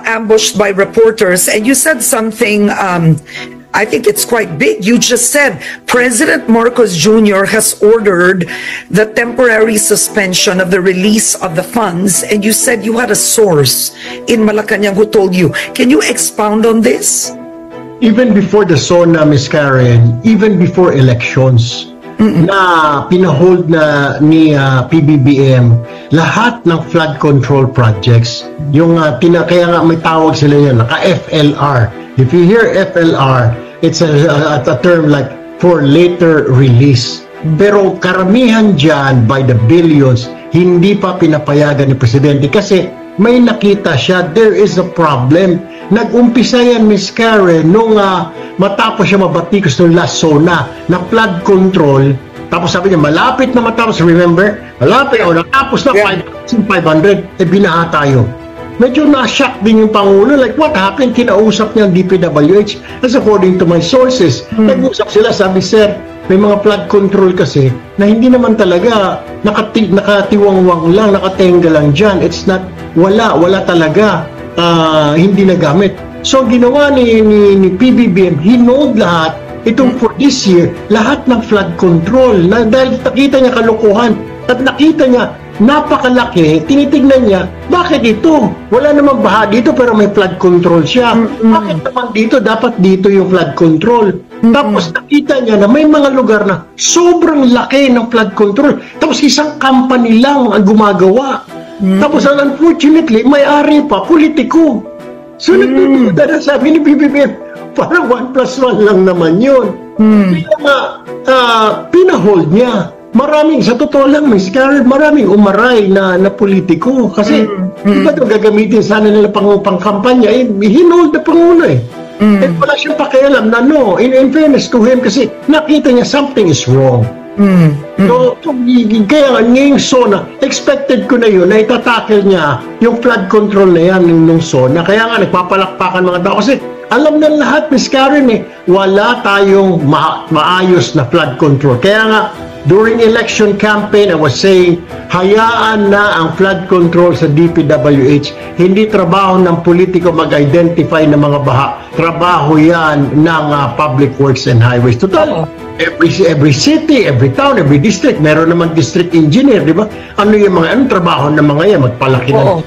ambushed by reporters, and you said something, I think it's quite big. You just said President Marcos Jr. has ordered the temporary suspension of the release of the funds, and you said you had a source in Malacanang who told you. Can you expound on this? Even before the SONA, Ms. Karen, even before elections, na pinahold na ni PBBM lahat ng flood control projects, yung kaya nga may tawag sila yan, naka-FLR. If you hear FLR, it's a term like for later release. Pero karamihan dyan, by the billions, hindi pa pinapayagan ni Presidente kasi may nakita siya, there is a problem. Nag-umpisa yan, Miss Karen, nung matapos siya mabatikos nung last SONA na flood control. Tapos sabi niya, malapit na matapos, remember? Malapit na, natapos na 500, binaha tayo. Medyo na-shock din yung Pangulo, like what happened? Kinausap niya ang DPWH, as according to my sources. Nag-usap sila, sabi, sir, may mga flood control kasi na hindi naman talaga nakatiwangwang lang, nakatenga lang dyan. It's not, wala talaga. Hindi nagamit. So ginawa ni PBBM, hinold lahat itong for this year, lahat ng flood control na dahil nakita niya kalokohan at nakita niya napakalaki, tinitignan niya, bakit ito? Wala namang baha dito pero may flood control siya. Bakit naman dito? Dapat dito yung flood control. Tapos nakita niya na may mga lugar na sobrang laki ng flood control. Tapos isang company lang ang gumagawa. Tapos unfortunately, may-ari pa, politiko. So nagdududa na sabi ni BBM, parang 1+1 lang naman yun. Kaya nga, pinahold niya. Maraming, sa totoo lang, Ms. Karen, maraming umaray na politiko. Kasi, iba ito gagamitin sana nila pang-kampanya, hinold na Pangulo eh. Wala siyang pakialam na no, in fairness to him, kasi nakita niya something is wrong. So, kaya nga, ngayong SONA, expected ko na yun, na itatackle niya yung flood control na yan nung SONA. Kaya nga, nagpapalakpakan mga tao. Kasi, alam na lahat, Ms. Karen, wala tayong maayos na flood control. Kaya nga, during election campaign, I was saying, hayaan na ang flood control sa DPWH. Hindi trabaho ng politiko mag-identify ng mga baha. Trabaho yan ng Public Works and Highways. Total, every city, every town, every district, meron naman district engineer, di ba? Ano yung mga, anong trabaho ng mga yan? Magpalaki na.